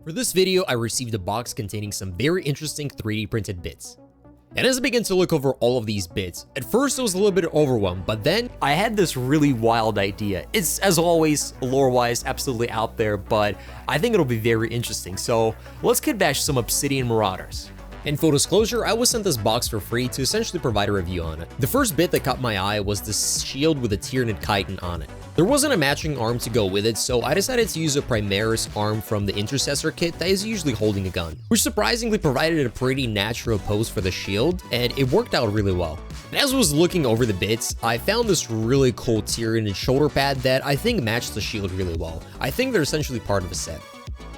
For this video, I received a box containing some very interesting 3D printed bits. And as I began to look over all of these bits, at first I was a little bit overwhelmed, but then I had this really wild idea. It's, as always, lore-wise, absolutely out there, but I think it'll be very interesting. So let's kitbash some Obsidian Marauders. In full disclosure, I was sent this box for free to essentially provide a review on it. The first bit that caught my eye was this shield with a Tyranid chitin on it. There wasn't a matching arm to go with it, so I decided to use a Primaris arm from the Intercessor kit that is usually holding a gun, which surprisingly provided a pretty natural pose for the shield, and it worked out really well. And as I was looking over the bits, I found this really cool Tyranid shoulder pad that I think matched the shield really well. I think they're essentially part of a set.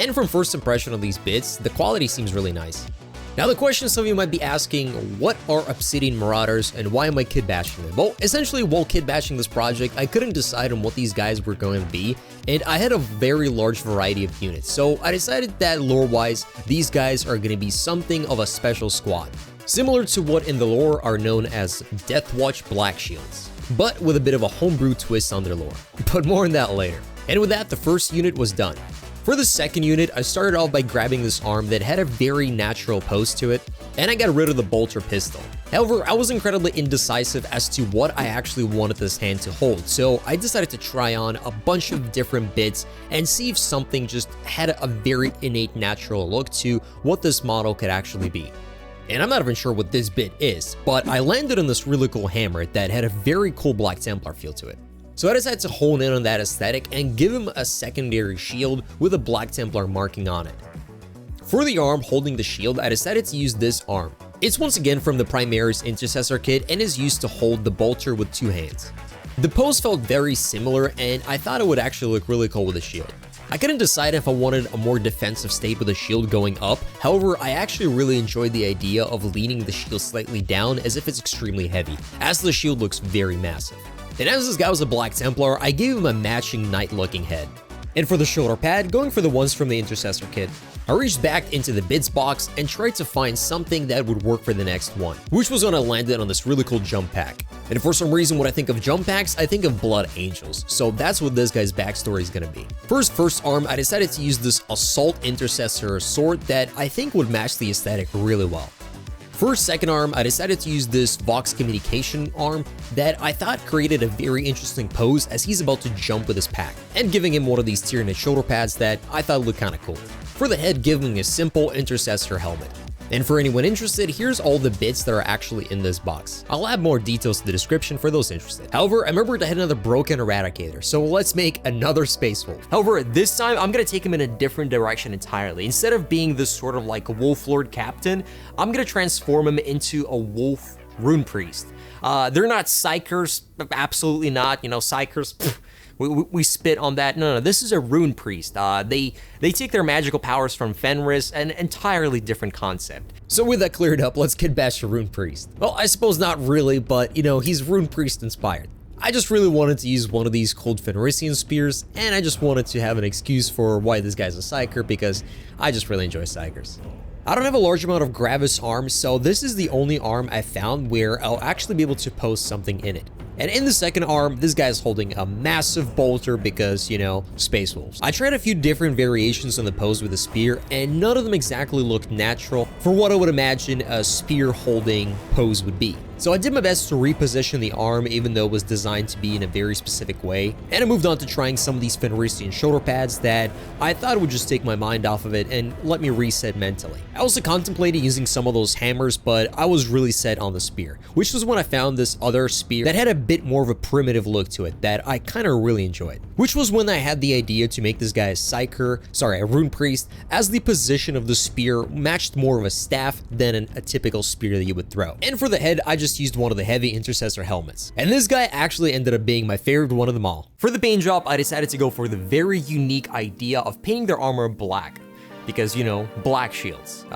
And from first impression of these bits, the quality seems really nice. Now the question some of you might be asking, what are Obsidian Marauders and why am I kitbashing them? Well, essentially while kitbashing this project, I couldn't decide on what these guys were going to be, and I had a very large variety of units. So I decided that lore-wise, these guys are going to be something of a special squad, similar to what in the lore are known as deathwatch Blackshields, but with a bit of a homebrew twist on their lore. But more on that later. And with that, the first unit was done. For the second unit, I started off by grabbing this arm that had a very natural pose to it, and I got rid of the bolter pistol. However, I was incredibly indecisive as to what I actually wanted this hand to hold, so I decided to try on a bunch of different bits and see if something just had a very innate natural look to what this model could actually be. And I'm not even sure what this bit is, but I landed on this really cool hammer that had a very cool Black Templar feel to it. So I decided to hone in on that aesthetic and give him a secondary shield with a Black Templar marking on it. For the arm holding the shield, I decided to use this arm. It's once again from the Primaris Intercessor kit and is used to hold the bolter with two hands. The pose felt very similar and I thought it would actually look really cool with a shield. I couldn't decide if I wanted a more defensive state with the shield going up, however I actually really enjoyed the idea of leaning the shield slightly down as if it's extremely heavy, as the shield looks very massive. And as this guy was a Black Templar, I gave him a matching knight-looking head. And for the shoulder pad, going for the ones from the Intercessor kit, I reached back into the bits box and tried to find something that would work for the next one, which was when I landed on this really cool jump pack. And for some reason, when I think of jump packs, I think of Blood Angels, so that's what this guy's backstory is gonna be. For his first arm, I decided to use this Assault Intercessor sword that I think would match the aesthetic really well. For his second arm, I decided to use this Vox Communication arm that I thought created a very interesting pose as he's about to jump with his pack, and giving him one of these Tyranid shoulder pads that I thought looked kinda cool. For the head, giving a simple Intercessor helmet. And for anyone interested, here's all the bits that are actually in this box. I'll add more details to the description for those interested. However, I remembered I had another broken Eradicator, so let's make another Space Wolf. However, this time I'm gonna take him in a different direction entirely. Instead of being this sort of like Wolf Lord Captain, I'm gonna transform him into a Wolf Rune Priest. They're not Psychers, absolutely not, you know, Psychers, we spit on that. No, this is a Rune Priest. They take their magical powers from Fenris, an entirely different concept. So with that cleared up, let's kitbash a Rune Priest. Well, I suppose not really, but you know, he's Rune Priest inspired. I just really wanted to use one of these cold Fenrisian spears, and I just wanted to have an excuse for why this guy's a Psyker, because I just really enjoy Psychers. I don't have a large amount of Gravis arms, so this is the only arm I found where I'll actually be able to post something in it. And in the second arm, this guy's holding a massive bolter because, you know, Space Wolves. I tried a few different variations on the pose with a spear, and none of them exactly looked natural for what I would imagine a spear holding pose would be. So I did my best to reposition the arm even though it was designed to be in a very specific way, and I moved on to trying some of these Fenrisian shoulder pads that I thought would just take my mind off of it and let me reset mentally. I also contemplated using some of those hammers, but I was really set on the spear, which was when I found this other spear that had a bit more of a primitive look to it that I kind of really enjoyed, which was when I had the idea to make this guy a Rune Priest, as the position of the spear matched more of a staff than a typical spear that you would throw. And for the head, I just used one of the heavy Intercessor helmets, and this guy actually ended up being my favorite one of them all. For the paint job, I decided to go for the very unique idea of painting their armor black, because, you know, Blackshields,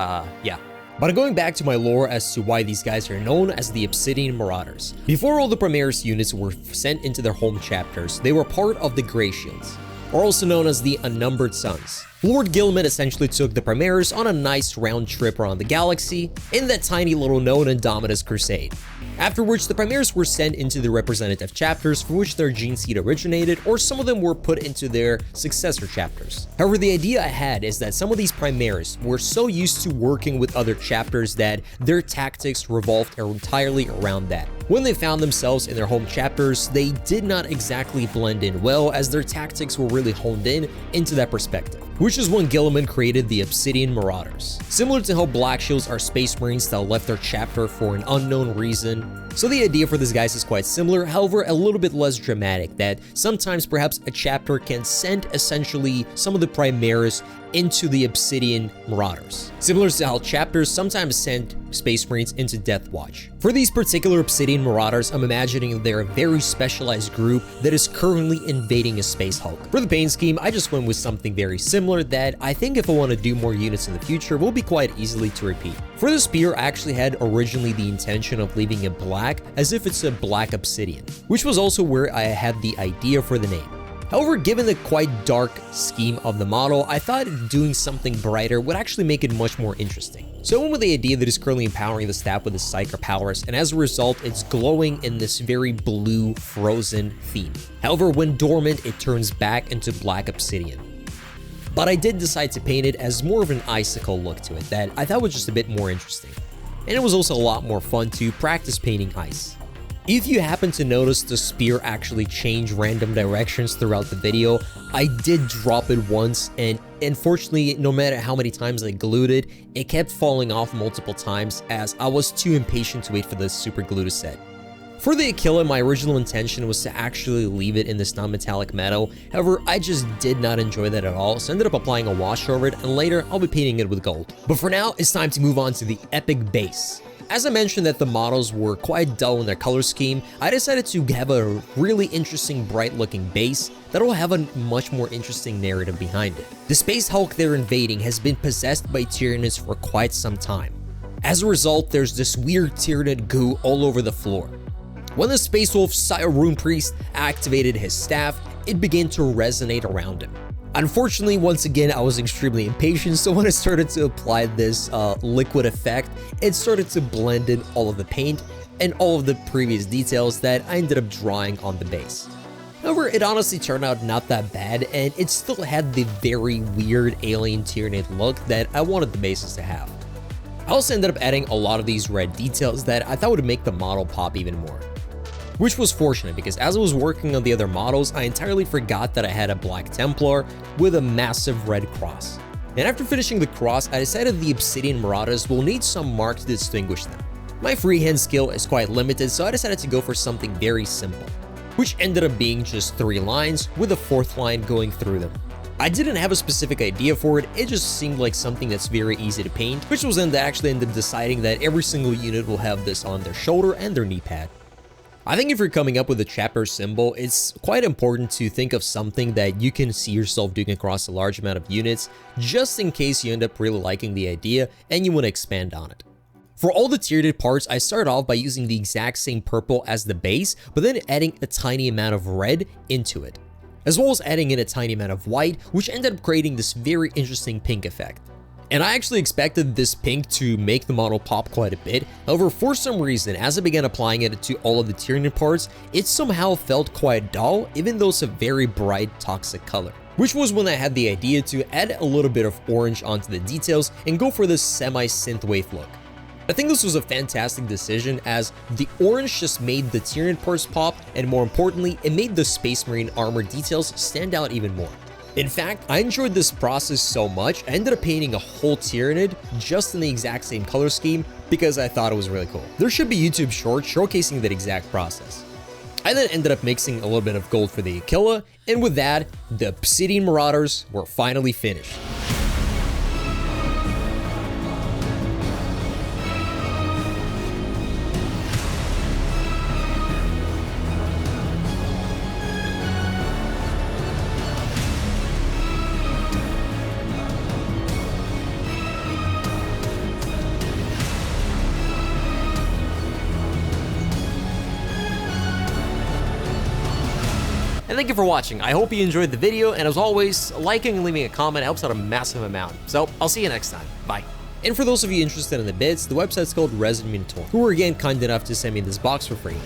yeah. But going back to my lore as to why these guys are known as the Obsidian Marauders. Before all the Primaris units were sent into their home chapters, they were part of the Grey Shields, or also known as the Unnumbered Sons. Lord Gilman essentially took the Primaris on a nice round trip around the galaxy in that tiny little known Indominus crusade. After which, the Primaris were sent into the representative chapters from which their gene seed originated, or some of them were put into their successor chapters. However, the idea I had is that some of these Primaris were so used to working with other chapters that their tactics revolved entirely around that. When they found themselves in their home chapters, they did not exactly blend in well, as their tactics were really honed in into that perspective, which is when Guilliman created the Obsidian Marauders. Similar to how Blackshields are Space Marines that left their chapter for an unknown reason. So the idea for these guys is quite similar, however a little bit less dramatic, that sometimes perhaps a chapter can send essentially some of the Primaris into the Obsidian Marauders. Similar to how chapters sometimes send Space Marines into Deathwatch. For these particular Obsidian Marauders, I'm imagining they're a very specialized group that is currently invading a Space Hulk. For the paint scheme, I just went with something very similar that I think if I want to do more units in the future will be quite easily to repeat. For the spear, I actually had originally the intention of leaving it black, as if it's a black obsidian, which was also where I had the idea for the name. However, given the quite dark scheme of the model, I thought doing something brighter would actually make it much more interesting. So I went with the idea that it's currently empowering the staff with the Psyker powers, and as a result, it's glowing in this very blue, frozen theme. However, when dormant, it turns back into black obsidian. But I did decide to paint it as more of an icicle look to it that I thought was just a bit more interesting. And it was also a lot more fun to practice painting ice. If you happen to notice the spear actually change random directions throughout the video, I did drop it once, and unfortunately, no matter how many times I glued it, it kept falling off multiple times as I was too impatient to wait for the super glue to set. For the Aquila, my original intention was to actually leave it in this non-metallic metal, however, I just did not enjoy that at all, so I ended up applying a wash over it, and later I'll be painting it with gold. But for now, it's time to move on to the epic base. As I mentioned that the models were quite dull in their color scheme, I decided to have a really interesting bright looking base that will have a much more interesting narrative behind it. The Space Hulk they're invading has been possessed by Tyranids for quite some time. As a result, there's this weird Tyranid goo all over the floor. When the Space Wolf Rune Priest activated his staff, it began to resonate around him. Unfortunately, once again, I was extremely impatient, so when I started to apply this liquid effect, it started to blend in all of the paint and all of the previous details that I ended up drawing on the base. However, it honestly turned out not that bad, and it still had the very weird alien Tyranid look that I wanted the bases to have. I also ended up adding a lot of these red details that I thought would make the model pop even more. Which was fortunate because as I was working on the other models, I entirely forgot that I had a black Templar with a massive red cross. And after finishing the cross, I decided the Obsidian Marauders will need some mark to distinguish them. My freehand skill is quite limited, so I decided to go for something very simple, which ended up being just 3 lines with a 4th line going through them. I didn't have a specific idea for it, it just seemed like something that's very easy to paint, which was then that I actually ended up deciding that every single unit will have this on their shoulder and their knee pad. I think if you're coming up with a chapter symbol, it's quite important to think of something that you can see yourself doing across a large amount of units, just in case you end up really liking the idea and you want to expand on it. For all the Tyranid parts, I started off by using the exact same purple as the base, but then adding a tiny amount of red into it, as well as adding in a tiny amount of white, which ended up creating this very interesting pink effect. And I actually expected this pink to make the model pop quite a bit, however for some reason as I began applying it to all of the Tyranid parts, it somehow felt quite dull even though it's a very bright toxic color. Which was when I had the idea to add a little bit of orange onto the details and go for this semi-synthwave look. I think this was a fantastic decision as the orange just made the Tyranid parts pop, and more importantly, it made the Space Marine armor details stand out even more. In fact, I enjoyed this process so much, I ended up painting a whole Tyranid just in the exact same color scheme because I thought it was really cool. There should be YouTube shorts showcasing that exact process. I then ended up mixing a little bit of gold for the Aquila, and with that, the Obsidian Marauders were finally finished. And thank you for watching. I hope you enjoyed the video, and as always, liking and leaving a comment helps out a massive amount. So I'll see you next time. Bye. And for those of you interested in the bits, the website's called Resin Minotaur, who were again kind enough to send me this box for free.